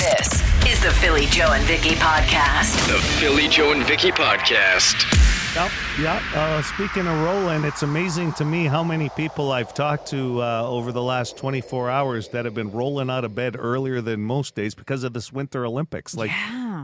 This is the Philly Joe and Vicky podcast. The Philly Joe and Vicky podcast. Yep. Speaking of rolling, it's amazing to me how many people I've talked to over the last 24 hours that have been rolling out of bed earlier than most days because of this Winter Olympics. Like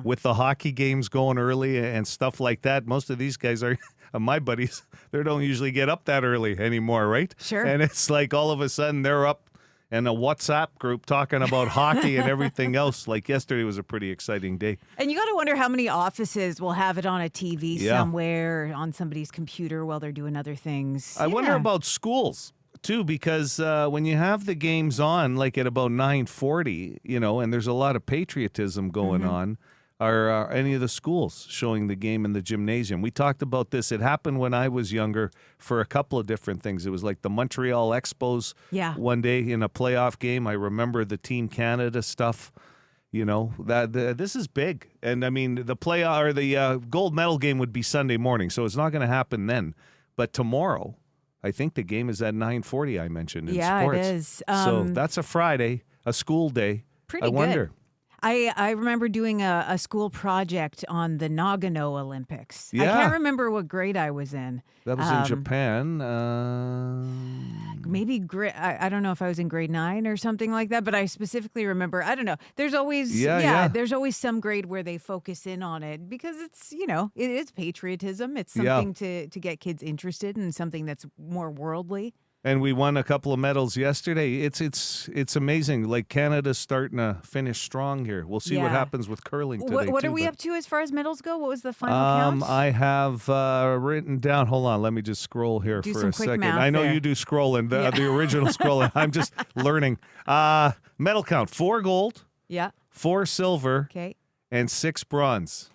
with the hockey games going early and stuff like that, most of these guys are my buddies. They don't usually get up that early anymore, right? Sure. And it's like all of a sudden they're up in a WhatsApp group talking about hockey and everything else. Like yesterday was a pretty exciting day. And you got to wonder how many offices will have it on a TV somewhere, on somebody's computer while they're doing other things. I wonder about schools, too, because when you have the games on, like at about 9:40, and there's a lot of patriotism going on, are any of the schools showing the game in the gymnasium? We talked about this. It happened when I was younger for a couple of different things. It was like the Montreal Expos one day in a playoff game. I remember the Team Canada stuff. This is big. And, I mean, the gold medal game would be Sunday morning, so it's not going to happen then. But tomorrow, I think the game is at 9:40, I mentioned, in sports. Yeah, it is. So that's a Friday, a school day. Pretty I wonder. good. I remember doing a school project on the Nagano Olympics. Yeah. I can't remember what grade I was in. That was in Japan. Maybe I don't know if I was in grade 9 or something like that, but I specifically remember, I don't know. There's always there's always some grade where they focus in on it because it's, it is patriotism. It's something to get kids interested in something that's more worldly. And we won a couple of medals yesterday. It's amazing. Like Canada's starting to finish strong here. We'll see what happens with curling today. What are we up to as far as medals go? What was the final count? I have written down. Hold on, let me just scroll here for a second. Math I know there. you do scrolling, the original scrolling. I'm just learning. Medal count: 4 gold, 4 silver, and 6 bronze.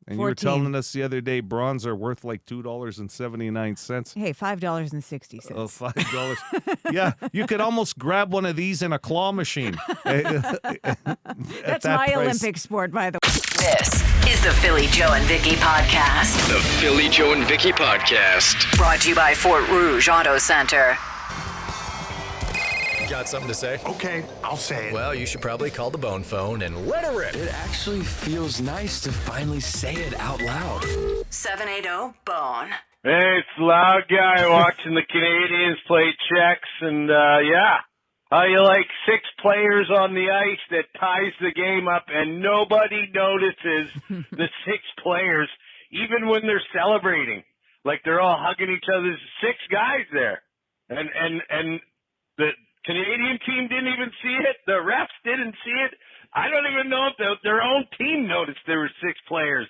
And 14. you were telling us the other day bronze are worth like $2.79. Hey, $5.60. Oh, $5. Yeah, you could almost grab one of these in a claw machine. That's my price. Olympic sport, by the way. This is the Philly Joe and Vicky podcast. The Philly Joe and Vicky podcast. Brought to you by Fort Rouge Auto Center. Got something to say? Okay, I'll say it. Well, you should probably call the Bone phone and let her rip. It actually feels nice to finally say it out loud. 780-BONE. Hey, it's the loud guy watching the Canadians play checks, and how you like 6 players on the ice that ties the game up, and nobody notices the 6 players, even when they're celebrating. Like they're all hugging each other. There's 6 guys there, and the Canadian team didn't even see it. The refs didn't see it. I don't even know if their own team noticed there were 6 players.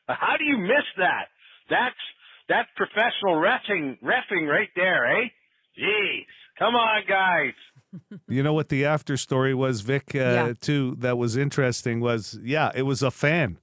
How do you miss that? That's professional reffing right there, eh? Jeez. Come on, guys. You know what the after story was, Vic, too, that was interesting was, it was a fan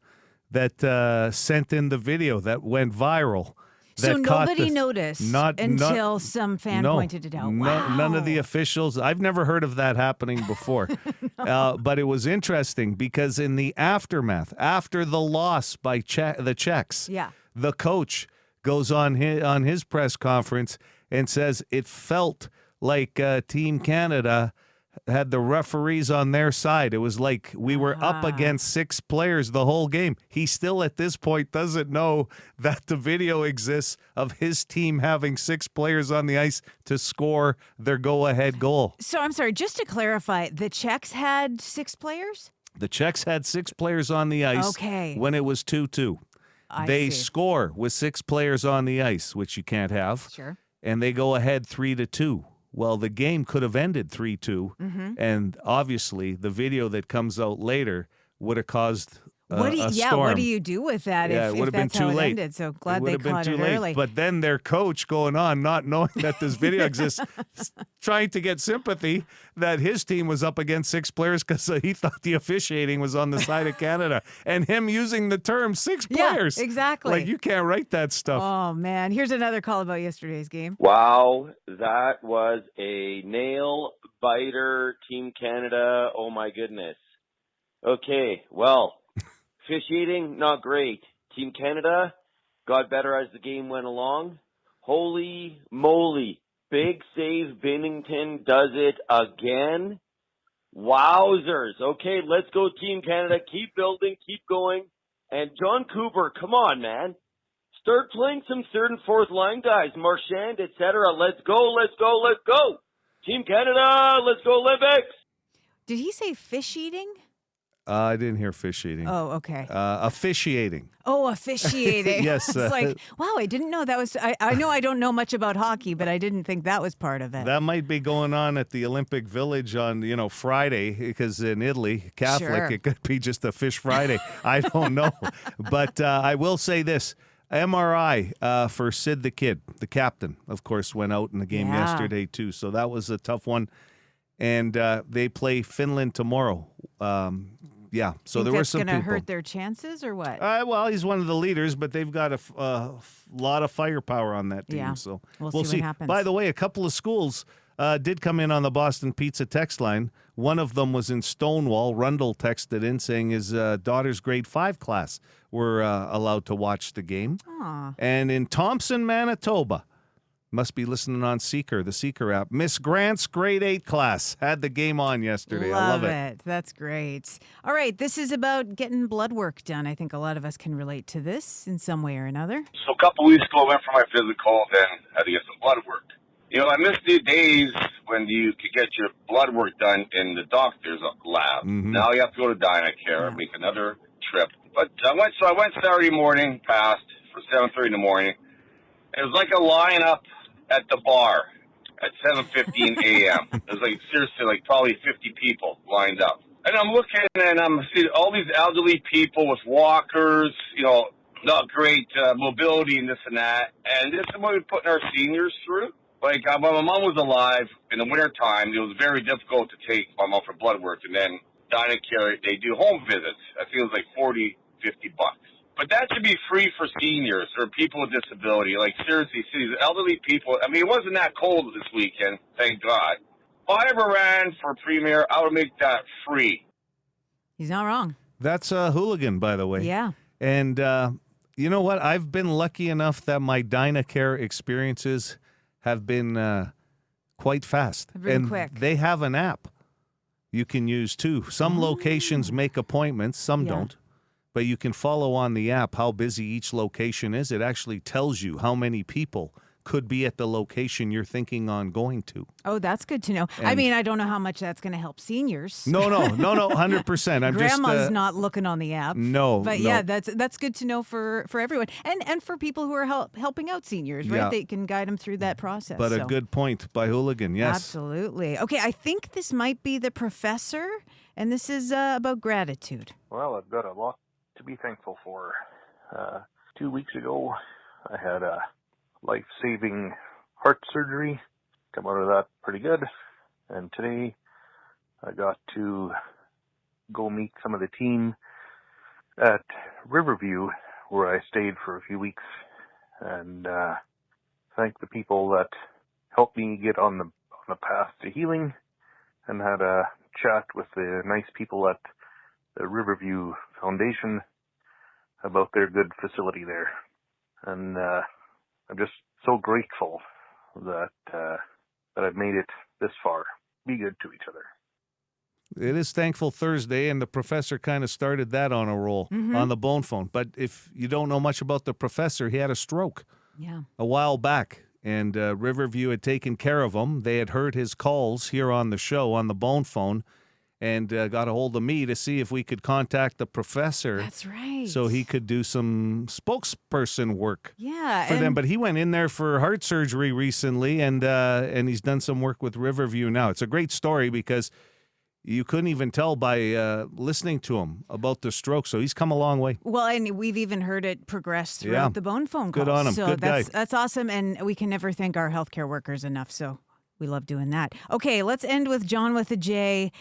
that sent in the video that went viral. So nobody noticed until some fan pointed it out. Wow. None of the officials. I've never heard of that happening before. But it was interesting because in the aftermath, after the loss by the Czechs, the coach goes on his press conference and says it felt like Team Canada had the referees on their side. It was like we were up against 6 players the whole game. He still at this point doesn't know that the video exists of his team having 6 players on the ice to score their go-ahead goal. So I'm sorry, just to clarify, the Czechs had 6 players? The Czechs had 6 players on the ice when it was 2-2. They score with 6 players on the ice, which you can't have. Sure. And they go ahead 3-2. Well, the game could have ended 3-2, and obviously the video that comes out later would have caused a storm. What do you do with that if it would have been that's too how it late. ended? So glad they caught it early. But then their coach going on, not knowing that this video exists, trying to get sympathy that his team was up against 6 players because he thought the officiating was on the side of Canada. And him using the term 6 players. Yeah, exactly. Like, you can't write that stuff. Oh, man. Here's another call about yesterday's game. Wow, that was a nail-biter, Team Canada. Oh, my goodness. Okay, well, officiating, not great. Team Canada got better as the game went along. Holy moly. Big save. Binnington does it again. Wowzers. Okay, let's go Team Canada. Keep building, keep going. And John Cooper, come on, man. Start playing some third and fourth line guys, Marchand, etc. Let's go, let's go, let's go. Team Canada, let's go Olympics. Did he say fish eating? I didn't hear fish eating. Oh, okay. Officiating. Oh, officiating. Yes. It's like, wow, I didn't know that was. I know I don't know much about hockey, but I didn't think that was part of it. That might be going on at the Olympic Village on, Friday, because in Italy, Catholic, Sure. It could be just a Fish Friday. I don't know. But I will say this. MRI for Sid the Kid, the captain, of course, went out in the game yesterday, too. So that was a tough one. And they play Finland tomorrow. So there were some people. That's going to hurt their chances or what? Well, he's one of the leaders, but they've got a lot of firepower on that team. Yeah. So We'll see what happens. By the way, a couple of schools did come in on the Boston Pizza text line. One of them was in Stonewall. Rundle texted in saying his daughter's grade 5 class were allowed to watch the game. Aw. And in Thompson, Manitoba, must be listening on Seeker, the Seeker app. Miss Grant's grade 8 class had the game on yesterday. I love it. That's great. All right, this is about getting blood work done. I think a lot of us can relate to this in some way or another. So a couple weeks ago, I went for my physical, then had to get some blood work. I missed the days when you could get your blood work done in the doctor's lab. Mm-hmm. Now you have to go to Dynacare, make another trip. But I went Saturday morning past for 7:30 in the morning. It was like a lineup at the bar at 7:15 a.m. It was like, seriously, probably 50 people lined up. And I'm looking and I'm seeing all these elderly people with walkers, not great mobility and this and that. And this is what we're putting our seniors through. When my mom was alive in the wintertime, it was very difficult to take my mom for blood work. And then Dynacare, they do home visits. I think it was like $40, $50. But that should be free for seniors or people with disability. Seriously, see, these elderly people. I mean, it wasn't that cold this weekend, thank God. If I ever ran for premier, I would make that free. He's not wrong. That's a hooligan, by the way. Yeah. And you know what? I've been lucky enough that my Dynacare experiences have been quite fast. Very quick. They have an app you can use, too. Some locations make appointments, some don't. But you can follow on the app how busy each location is. It actually tells you how many people could be at the location you're thinking on going to. Oh, that's good to know. I mean, I don't know how much that's going to help seniors. No, 100%. Grandma's not looking on the app. No. But yeah, that's good to know for everyone. And for people who are helping out seniors, right? Yeah. They can guide them through that process. But a good point by Hooligan, yes. Absolutely. Okay, I think this might be the professor, and this is about gratitude. Well, I've got a lot to be thankful for. 2 weeks ago, I had a life-saving heart surgery. Come out of that pretty good. And today, I got to go meet some of the team at Riverview, where I stayed for a few weeks, and thank the people that helped me get on the path to healing, and had a chat with the nice people at the Riverview Foundation about their good facility there. And I'm just so grateful that I've made it this far. Be good to each other. It is Thankful Thursday, and the professor kind of started that on a roll on the Bone Phone. But if you don't know much about the professor, he had a stroke a while back, and Riverview had taken care of him. They had heard his calls here on the show on the Bone Phone, and got a hold of me to see if we could contact the professor. That's right. So he could do some spokesperson work for them. But he went in there for heart surgery recently, and he's done some work with Riverview now. It's a great story because you couldn't even tell by listening to him about the stroke. So he's come a long way. Well, and we've even heard it progress throughout the Bone Phone calls. Good on him. So Good guy. that's awesome, and we can never thank our healthcare workers enough. So we love doing that. Okay, let's end with John with a J.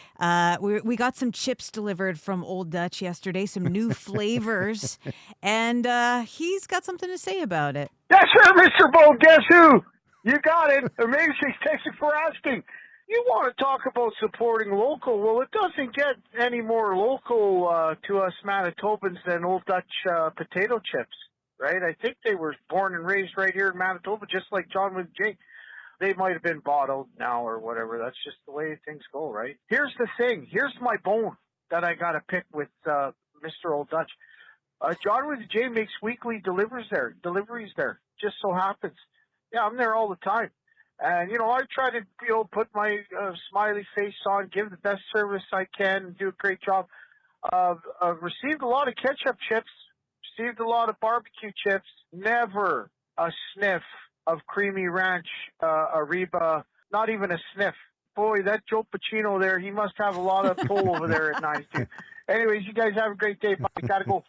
We got some chips delivered from Old Dutch yesterday, some new flavors, and he's got something to say about it. Yes, sir, Mr. Bo. Guess who? You got it. Amazing. Thanks for asking. You want to talk about supporting local? Well, it doesn't get any more local to us Manitobans than Old Dutch potato chips, right? I think they were born and raised right here in Manitoba, just like John with J. They might have been bottled now or whatever. That's just the way things go, right? Here's the thing. Here's my bone that I got to pick with Mr. Old Dutch. John with J makes weekly deliveries there. Just so happens. Yeah, I'm there all the time. And, I try to, put my smiley face on, give the best service I can, and do a great job. I've received a lot of ketchup chips, received a lot of barbecue chips, never a sniff of creamy ranch, Ariba, not even a sniff. Boy, that Joe Pacino there, he must have a lot of pull over there at 92. Anyways, you guys have a great day. Bye. Gotta go.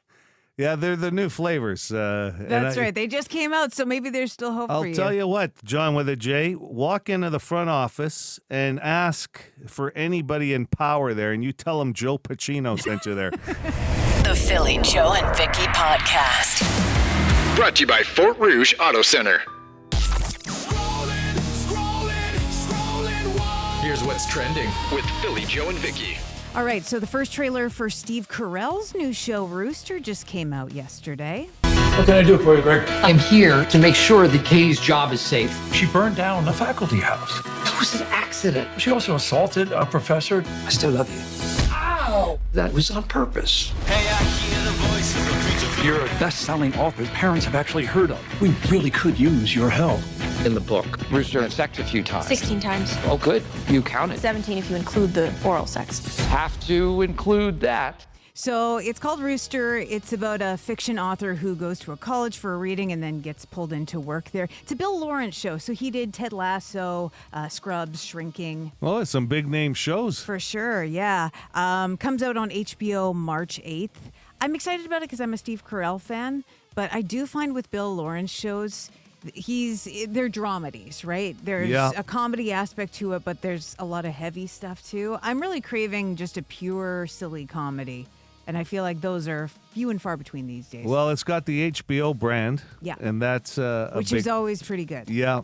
Yeah, they're the new flavors. That's right. They just came out, so maybe there's still hope for you. I'll tell you what, John with a J, walk into the front office and ask for anybody in power there, and you tell them Joe Pacino sent you there. The Philly Joe and Vicky Podcast. Brought to you by Fort Rouge Auto Center. Here's what's trending with Philly Joe and Vicky. All right, so the first trailer for Steve Carell's new show, Rooster, just came out yesterday. What can I do for you, Greg? I'm here to make sure that Katie's job is safe. She burned down a faculty house. It was an accident. She also assaulted a professor. I still love you. Ow! That was on purpose. Hey, I hear the voices of creatures. You're a best-selling author parents have actually heard of. We really could use your help. In the book, Rooster had sex a few times. 16 times. Oh, good. You counted. 17 if you include the oral sex. Have to include that. So it's called Rooster. It's about a fiction author who goes to a college for a reading and then gets pulled into work there. It's a Bill Lawrence show. So he did Ted Lasso, Scrubs, Shrinking. Well, it's some big name shows. For sure, yeah. Comes out on HBO March 8th. I'm excited about it because I'm a Steve Carell fan. But I do find with Bill Lawrence shows, they're dramedies, right? There's a comedy aspect to it, but there's a lot of heavy stuff too. I'm really craving just a pure silly comedy, and I feel like those are few and far between these days. Well, it's got the HBO brand, yeah, and that's which is always pretty good. Yeah.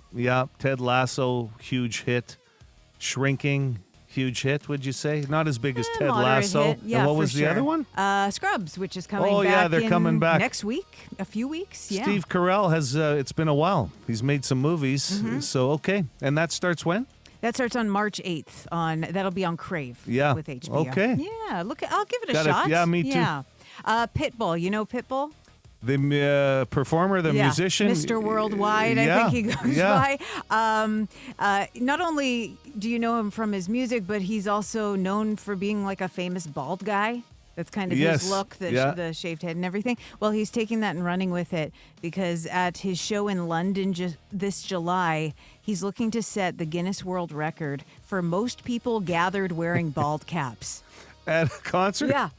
Ted Lasso, huge hit. Shrinking, huge hit, would you say? Not as big as Ted Lasso. Hit. Yeah, and what was the other one? Scrubs, which is coming back. Oh, yeah, they're coming back next week, a few weeks. Yeah. Steve Carell has, it's been a while. He's made some movies. So, okay. And that starts when? That starts on March 8th. That'll be on Crave with HBO. Okay. Yeah, I'll give it a shot. Yeah, me too. Yeah. Pitbull, you know Pitbull? The performer, the musician. Mr. Worldwide, I think he goes by. Not only do you know him from his music, but he's also known for being like a famous bald guy. That's kind of his look, the shaved head and everything. Well, he's taking that and running with it because at his show in London this July, he's looking to set the Guinness World Record for most people gathered wearing bald caps. At a concert? Yeah.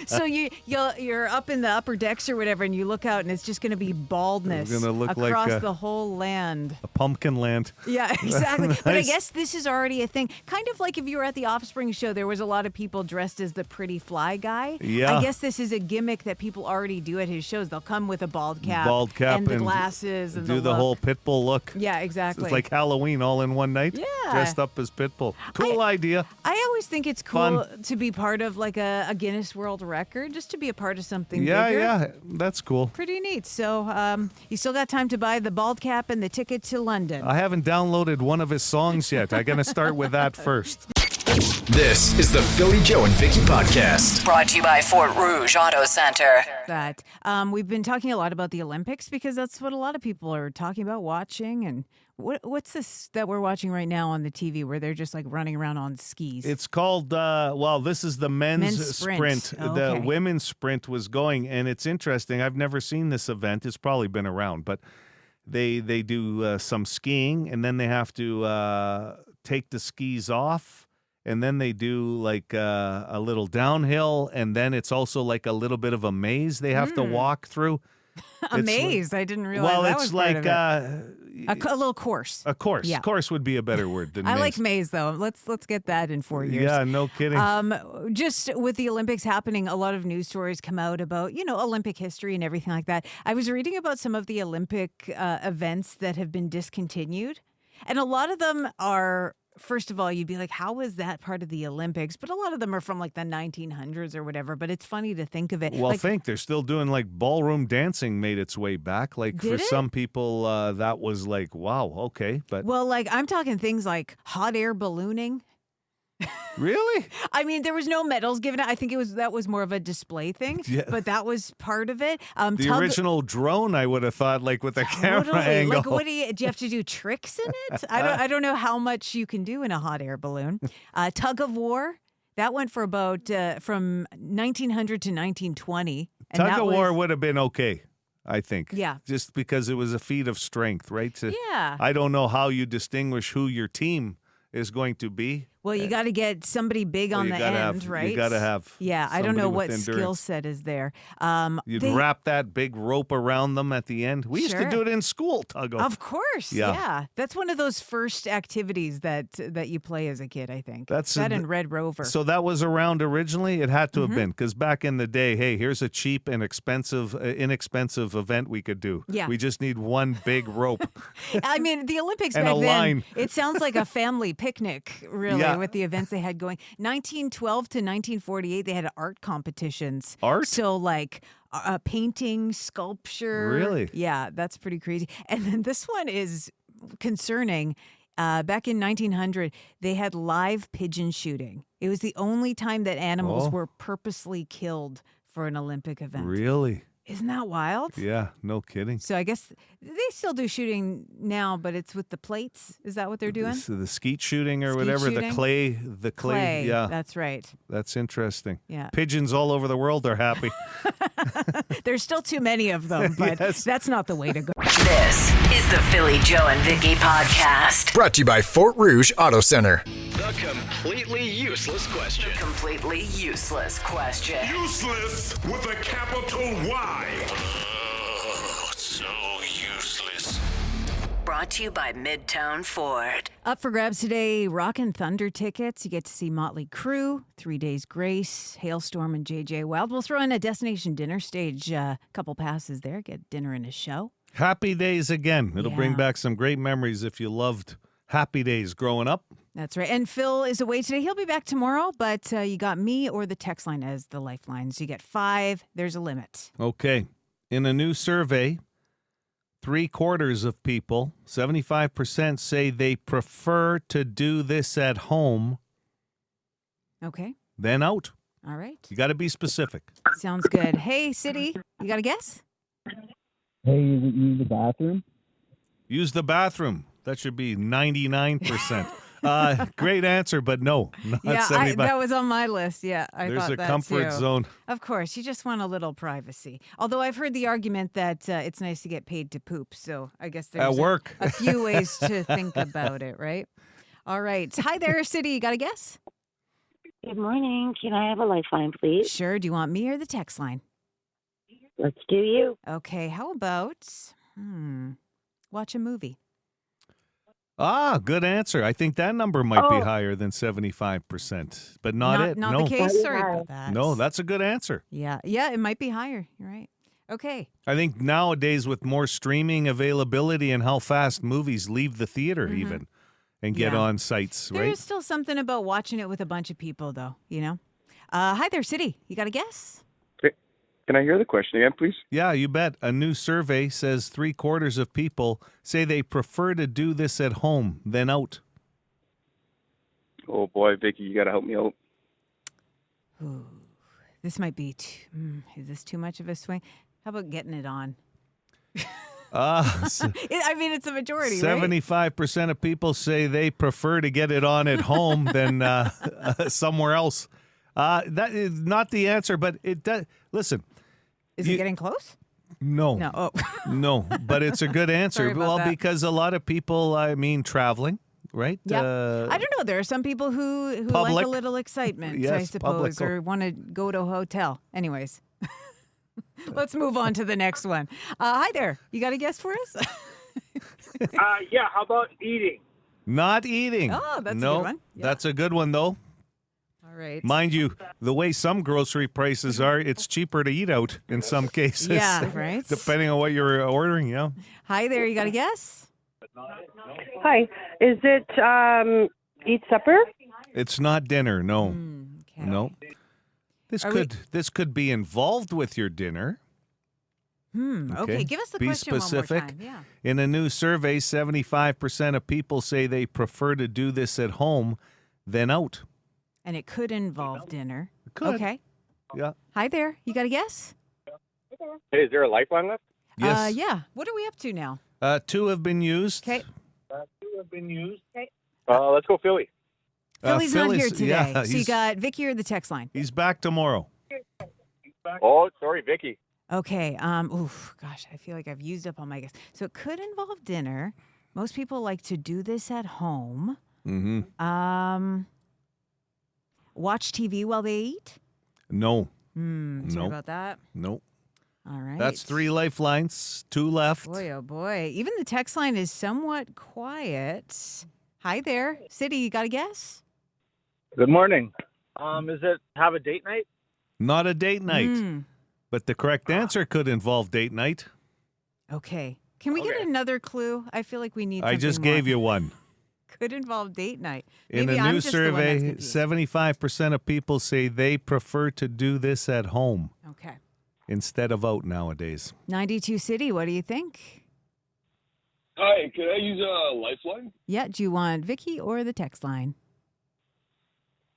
So you're up in the upper decks or whatever, and you look out, and it's just going to be baldness across the whole land. A pumpkin land. Yeah, exactly. Nice. But I guess this is already a thing. Kind of like if you were at the Offspring show, there was a lot of people dressed as the pretty fly guy. Yeah. I guess this is a gimmick that people already do at his shows. They'll come with a bald cap and the glasses and do the whole Pitbull look. Yeah, exactly. It's like Halloween all in one night. Yeah. Dressed up as Pitbull. Cool idea. I always think it's cool to be part of like a Guinness World Record, just to be a part of something bigger. Yeah, that's cool. Pretty neat. So you still got time to buy the bald cap and the ticket to London. I haven't downloaded one of his songs yet. I'm going to start with that first. This is the Philly Joe and Vicky Podcast. Brought to you by Fort Rouge Auto Center. That we've been talking a lot about the Olympics because that's what a lot of people are talking about watching. And what's this that we're watching right now on the TV where they're just like running around on skis? It's called, this is the men's sprint. Oh, the women's sprint was going, and it's interesting. I've never seen this event. It's probably been around, but they do some skiing, and then they have to take the skis off. And then they do like a little downhill, and then it's also like a little bit of a maze they have to walk through. A maze? I didn't realize that was part of it. A little course. A course. Yeah. Course would be a better word than maze. I like maze, though. Let's get that in 4 years. Yeah, no kidding. Just with the Olympics happening, a lot of news stories come out about, Olympic history and everything like that. I was reading about some of the Olympic events that have been discontinued, and a lot of them are first of all, you'd be like, how is that part of the Olympics? But a lot of them are from like the 1900s or whatever. But it's funny to think of it. Well, like, they're still doing like ballroom dancing made its way back. Like for some people, that was like, wow, okay. But well, like I'm talking things like hot air ballooning. Really? I mean, there was no medals given out. I think that was more of a display thing, but that was part of it. The original drone, I would have thought, like with the camera angle. Like, do you have to do tricks in it? I don't know how much you can do in a hot air balloon. Tug of war. That went for about from 1900 to 1920. And Tug of war would have been okay, I think. Yeah. Just because it was a feat of strength, right? Yeah. I don't know how you distinguish who your team is going to be. Well, you got to get somebody big on the end, right? You got to have. Yeah, I don't know what skill set is there. You'd wrap that big rope around them at the end. We used to do it in school, tug of. Of course, yeah. That's one of those first activities that you play as a kid, I think. That's that in Red Rover. So that was around originally? It had to have been, because back in the day, hey, here's a cheap and inexpensive event we could do. Yeah. We just need one big rope. I mean, the Olympics and back a then, line. It sounds like a family picnic, really. Yeah. With the events they had going. 1912 to 1948, they had art competitions. Art? So like painting, sculpture. Really? Yeah, that's pretty crazy. And then this one is concerning. Back in 1900, they had live pigeon shooting. It was the only time that animals were purposely killed for an Olympic event. Really? Isn't that wild? Yeah, no kidding. So I guess they still do shooting now, but it's with the plates. Is that what they're doing? The skeet shooting or Skeet whatever, shooting? the clay. Yeah, That's right. That's interesting. Yeah. Pigeons all over the world are happy. There's still too many of them, but that's not the way to go. This is the Philly Joe and Vicky podcast. Brought to you by Fort Rouge Auto Center. The completely useless question. Completely useless question. Useless with a capital Y. So useless. Brought to you by Midtown Ford. Up for grabs today, Rockin' Thunder tickets. You get to see Motley Crue, 3 Days Grace, Hailstorm, and JJ Wild. We'll throw in a destination dinner stage, couple passes there, get dinner and a show. Happy Days again. It'll bring back some great memories if you loved Happy Days growing up. That's right. And Phil is away today. He'll be back tomorrow, but you got me or the text line as the lifelines. You get 5. There's a limit. Okay. In a new survey, 3/4 of people, 75%, say they prefer to do this at home Okay. than out. All right. You got to be specific. Sounds good. Hey, City, you got a guess? Hey, use the bathroom? Use the bathroom. That should be 99%. Great answer, but no, not 75. that was on my list. Yeah, There's thought a that comfort too. zone. Of course, you just want a little privacy. Although I've heard the argument that it's nice to get paid to poop, so I guess there's At work. a few ways to think about it, right? All right. Hi there, City. You got a guess? Good morning. Can I have a lifeline, please? Sure. Do you want me or the text line? Let's do you. Okay. How about watch a movie? Good answer. I think that number might be higher than 75%, but not it. Not no. the case. Sorry about that. No, that's a good answer. Yeah, it might be higher. You're right. Okay. I think nowadays with more streaming availability and how fast movies leave the theater even and get on sites, right? There's still something about watching it with a bunch of people, though, you know? Hi there, City. You got a guess? Can I hear the question again, please? Yeah, you bet. A new survey says 3/4 of people say they prefer to do this at home than out. Oh, boy, Vicky, you got to help me out. Ooh, this might be is this too much of a swing? How about getting it on? I mean, it's a majority, 75% of people say they prefer to get it on at home than somewhere else. That is not the answer, but it does. Listen. Is it getting close? No. No. Oh. No, but it's a good answer. Sorry about that. Because a lot of people, traveling, right? Yeah. I don't know. There are some people who like a little excitement, Yes, I suppose, public. or want to go to a hotel. Anyways. Let's move on to the next one. Hi there. You got a guess for us? Yeah, how about eating? Not eating. Oh, that's a no, good one. Yeah. That's a good one, though. All right. Mind you, the way some grocery prices are, it's cheaper to eat out in some cases. Yeah, right. Depending on what you're ordering, yeah. Hi there. You got a guess? Hi. Is it Eat supper? It's not dinner, no. No. This could be involved with your dinner. Okay, give us the Be question specific. one more time. Yeah. In a new survey, 75% of people say they prefer to do this at home than out. And it could involve dinner. could. Okay. Yeah. Hi there. You got a guess? Hey, is there a lifeline left? Yes. Yeah. What are we up to now? 2 have been used. Okay. Let's go Philly. Philly's not here Philly's- today. yeah, So you got Vicky or the text line? He's back tomorrow. Oh, sorry, Vicky. Okay. Gosh, I feel like I've used up all my guess. So it could involve dinner. Most people like to do this at home. Mm-hmm. Watch TV while they eat. No. Sorry Nope. about that. Nope. All right. That's 3 lifelines, 2 left. Boy, oh boy. Even the text line is somewhat quiet. Hi there. City, you got a guess? Good morning. Is it have a date night? Not a date night. But the correct answer could involve date night. Okay. Can we get another clue? I feel like we need I something just more. gave you one. Could involve date night. In Maybe a I'm new just the one that's survey, confused. 75% of people say they prefer to do this at home Okay. instead of out nowadays. 92 City, what do you think? Hi, could I use a lifeline? Yeah, do you want Vicky or the text line?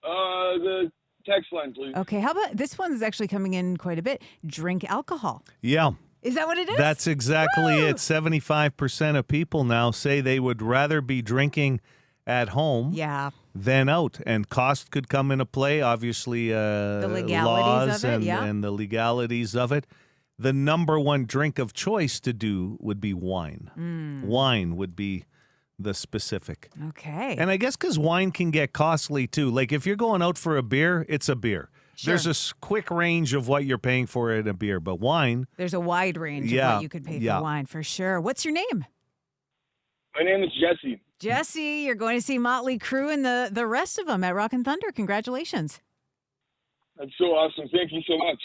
The text line, please. Okay, how about this one's actually coming in quite a bit. Drink alcohol. Yeah. Is that what it is? That's exactly it. 75% of people now say they would rather be drinking at home than out. And cost could come into play, obviously, the legalities laws of it, and, yeah. and the legalities of it. The number one drink of choice to do would be wine. Wine would be the specific. Okay. And I guess because wine can get costly too. Like if you're going out for a beer, it's a beer. Sure. There's a quick range of what you're paying for in a beer, but wine. There's a wide range of Yeah, what you could pay yeah. for wine, for sure. What's your name? My name is Jesse. Jesse, you're going to see Motley Crue and the rest of them at Rock and Thunder. Congratulations. That's so awesome. Thank you so much.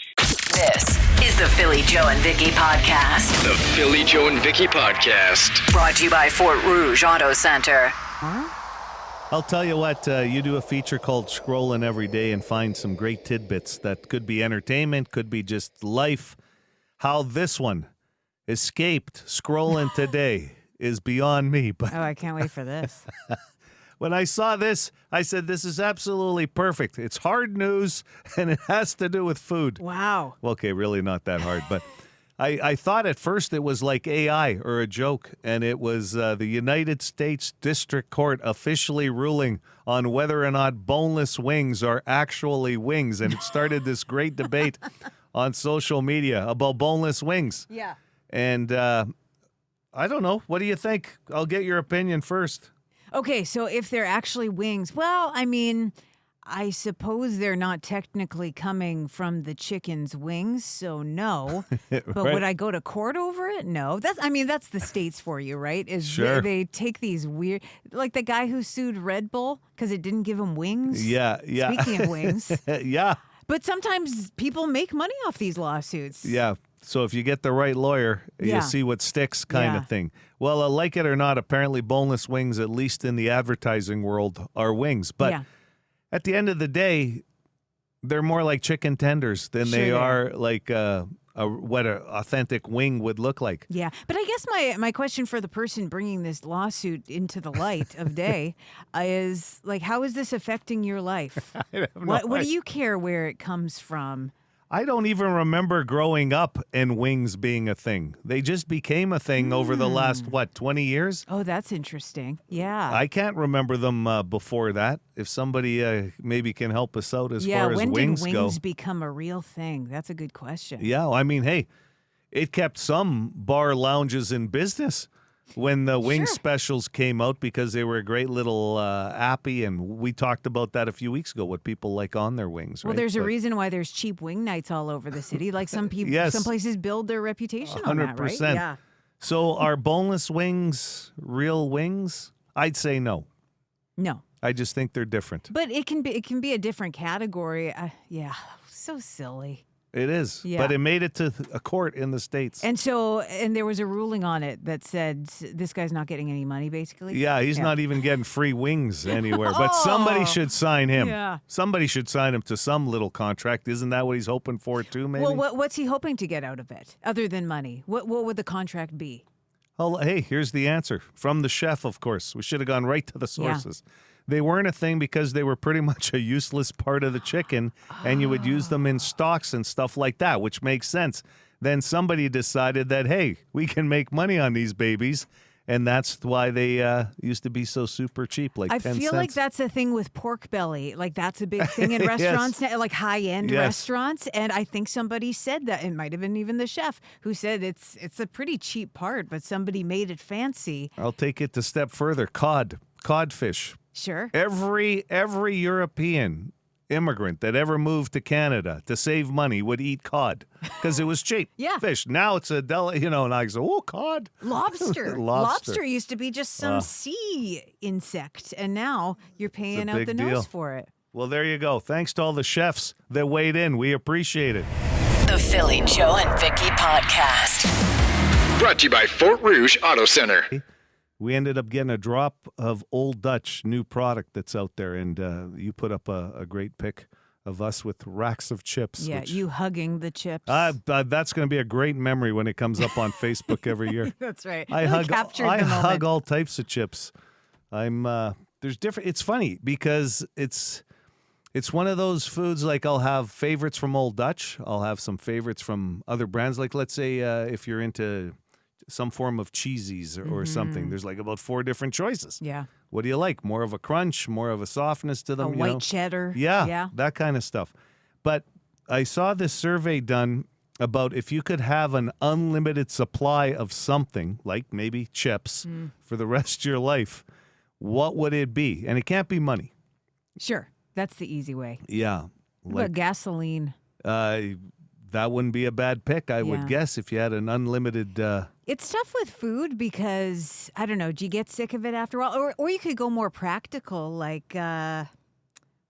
This is the Philly Joe and Vicky podcast. The Philly Joe and Vicky Podcast. Brought to you by Fort Rouge Auto Center. I'll tell you what, you do a feature called Scrolling Every Day and find some great tidbits that could be entertainment, could be just life. How this one escaped scrolling today is beyond me. But Oh, I can't wait for this. when I saw this, I said, this is absolutely perfect. It's hard news, and it has to do with food. Wow. Well, okay, really not that hard, but I thought at first it was like AI or a joke, and it was the United States District Court officially ruling on whether or not boneless wings are actually wings, and it started this great debate on social media about boneless wings. Yeah. And I don't know. What do you think? I'll get your opinion first. Okay, so if they're actually wings, well, I mean, I suppose they're not technically coming from the chicken's wings, so no. But Right. would I go to court over it? No. That's the states for you, right? Is Sure. they take these weird, like the guy who sued Red Bull because it didn't give him wings. Yeah. Speaking of wings. Yeah. But sometimes people make money off these lawsuits. Yeah. So if you get the right lawyer, Yeah. you'll see what sticks kind Yeah. of thing. Well, like it or not, apparently boneless wings, at least in the advertising world, are wings. But Yeah. at the end of the day, they're more like chicken tenders than they Sure they are like what an authentic wing would look like. Yeah, but I guess my question for the person bringing this lawsuit into the light of day is like, how is this affecting your life? What do you care where it comes from? I don't even remember growing up and wings being a thing. They just became a thing over the last, 20 years? Oh, that's interesting. Yeah. I can't remember them before that. If somebody maybe can help us out as far as when wings did go. wings become a real thing? That's a good question. Yeah, I mean, hey, it kept some bar lounges in business when the wing specials came out because they were a great little appy, and we talked about that a few weeks ago, what people like on their wings, Well, right? there's a But reason why there's cheap wing nights all over the city. Like some people, Yes. some places build their reputation on that, right? 100%. Yeah. So are boneless wings real wings? I'd say no. No. I just think they're different. But it can be a different category. Yeah, so silly. It is. Yeah. But it made it to a court in the States. And there was a ruling on it that said this guy's not getting any money, basically. Yeah, he's not even getting free wings anywhere. But somebody should sign him. Yeah. Somebody should sign him to some little contract. Isn't that what he's hoping for too, maybe? Well, what's he hoping to get out of it, other than money? What would the contract be? Oh, hey, here's the answer. From the chef, of course. We should have gone right to the sources. Yeah. They weren't a thing because they were pretty much a useless part of the chicken, and you would use them in stocks and stuff like that, which makes sense. Then somebody decided that, hey, we can make money on these babies, and that's why they used to be so super cheap, like 10 cents. I feel like that's a thing with pork belly. Like, that's a big thing in restaurants now, like high-end restaurants. And I think somebody said that. It might have been even the chef who said it's a pretty cheap part, but somebody made it fancy. I'll take it a step further. Codfish. Sure. Every European immigrant that ever moved to Canada to save money would eat cod because it was cheap. Fish. Now it's a and I go, oh, cod. Lobster. Lobster used to be just some sea insect, and now you're paying out the nose for it. Well, there you go. Thanks to all the chefs that weighed in. We appreciate it. The Philly Joe and Vicky Podcast. Brought to you by Fort Rouge Auto Center. We ended up getting a drop of Old Dutch new product that's out there, and you put up a great pic of us with racks of chips. Yeah, you hugging the chips. That's going to be a great memory when it comes up on Facebook every year. That's right. I hug all types of chips. There's different. It's funny because it's one of those foods, like I'll have favorites from Old Dutch. I'll have some favorites from other brands. Like let's say if you're into some form of cheesies or something. There's like about 4 different choices. Yeah. What do you like? More of a crunch, more of a softness to them? A white cheddar. Yeah, that kind of stuff. But I saw this survey done about if you could have an unlimited supply of something, like maybe chips, for the rest of your life, what would it be? And it can't be money. Sure. That's the easy way. Yeah. What about gasoline? That wouldn't be a bad pick, I would guess, if you had an unlimited... It's tough with food because, I don't know, do you get sick of it after a while? Or you could go more practical, like, what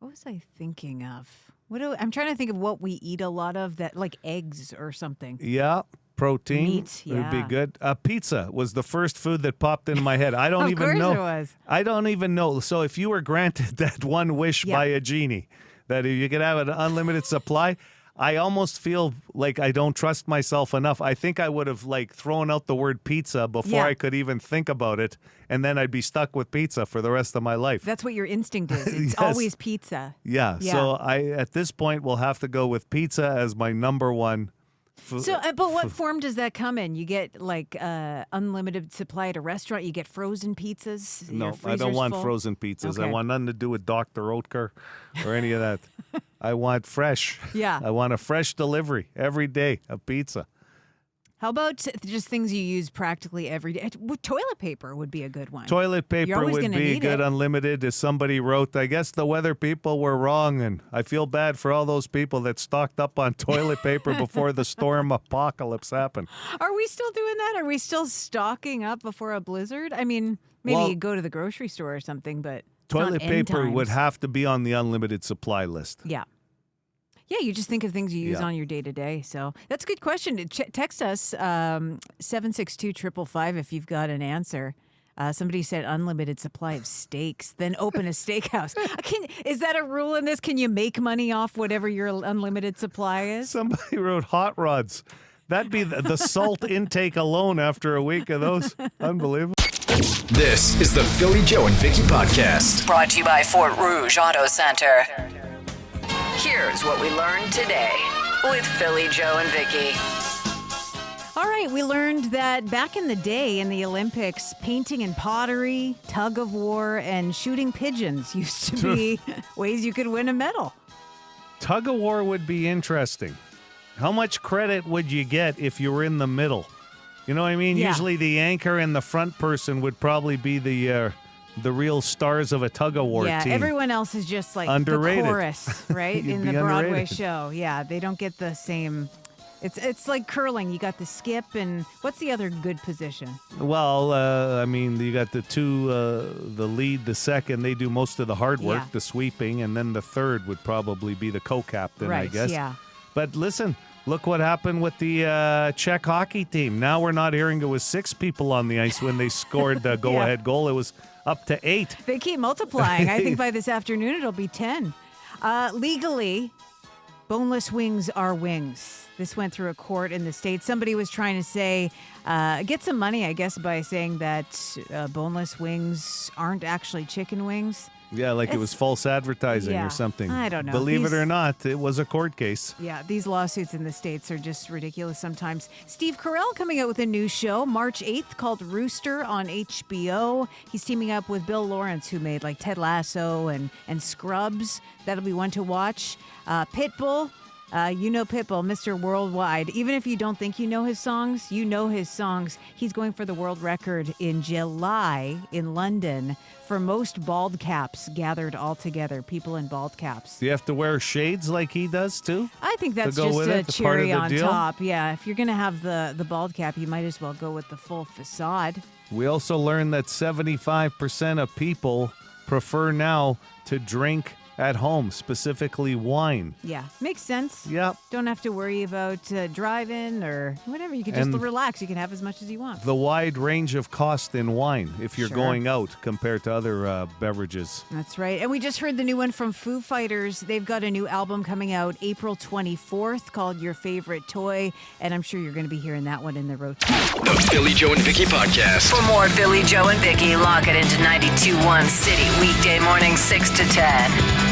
was I thinking of? I'm trying to think of what we eat a lot of, that like eggs or something. Yeah, protein. Meat, would be good. Pizza was the first food that popped into my head. I don't even know. Of course it was. I don't even know. So if you were granted that one wish by a genie, that if you could have an unlimited supply... I almost feel like I don't trust myself enough. I think I would have thrown out the word pizza before I could even think about it, and then I'd be stuck with pizza for the rest of my life. That's what your instinct is. It's always pizza. Yeah. So at this point will have to go with pizza as my number one. So, but what form does that come in? You get unlimited supply at a restaurant. You get frozen pizzas. No, I don't want frozen pizzas. Okay. I want nothing to do with Dr. Oetker or any of that. I want fresh. Yeah. I want a fresh delivery every day of pizza. How about just things you use practically every day? Toilet paper would be a good one. Toilet paper would be good unlimited. As somebody wrote, I guess the weather people were wrong, and I feel bad for all those people that stocked up on toilet paper before the storm apocalypse happened. Are we still doing that? Are we still stocking up before a blizzard? I mean, maybe you go to the grocery store or something, but toilet paper would have to be on the unlimited supply list. Yeah. Yeah, you just think of things you use on your day-to-day. So that's a good question. Text us 762-555 if you've got an answer. Somebody said unlimited supply of steaks, then open a steakhouse. Is that a rule in this? Can you make money off whatever your unlimited supply is? Somebody wrote hot rods. That'd be the salt intake alone after a week of those. Unbelievable. This is the Philly Joe and Vicky Podcast. Brought to you by Fort Rouge Auto Center. Here's what we learned today with Philly Joe and Vicky. All right, we learned that back in the day in the Olympics, painting and pottery, tug of war, and shooting pigeons used to be ways you could win a medal. Tug of war would be interesting. How much credit would you get if you were in the middle? You know what I mean? Yeah. Usually the anchor and the front person would probably be the real stars of a tug-of-war team. Yeah, everyone else is just like underrated. The chorus, right? You'd in be the Broadway underrated. show. Yeah, they don't get the same. It's like curling. You got the skip, and what's the other good position? Well, I mean, you got the two, the lead, the second. They do most of the hard work, the sweeping, and then the third would probably be the co-captain, right, I guess. Yeah. But listen, Look what happened with the Czech hockey team. Now we're not hearing it was 6 people on the ice when they scored the go-ahead goal. It was up to 8. They keep multiplying. I think by this afternoon it'll be 10. Legally, boneless wings are wings. This went through a court in the States. Somebody was trying to say, get some money, I guess, by saying that boneless wings aren't actually chicken wings. Yeah, like it was false advertising or something. I don't know. Believe it or not, it was a court case. Yeah, these lawsuits in the States are just ridiculous sometimes. Steve Carell coming out with a new show March 8th called Rooster on HBO. He's teaming up with Bill Lawrence, who made like Ted Lasso and Scrubs. That'll be one to watch. Pitbull. You know Pitbull, Mr. Worldwide. Even if you don't think you know his songs, you know his songs. He's going for the world record in July in London for most bald caps gathered all together, people in bald caps. Do you have to wear shades like he does, too? I think that's just a cherry on top. Yeah, if you're going to have the bald cap, you might as well go with the full facade. We also learned that 75% of people prefer now to drink at home, specifically wine. Yeah, makes sense. Yep. Don't have to worry about driving or whatever. You can just relax. You can have as much as you want. The wide range of cost in wine if you're going out compared to other beverages. That's right. And we just heard the new one from Foo Fighters. They've got a new album coming out April 24th called Your Favorite Toy. And I'm sure you're going to be hearing that one in the rotation. The Philly Joe and Vicky Podcast. For more Philly Joe and Vicky, lock it into 92.1 City weekday morning 6 to 10.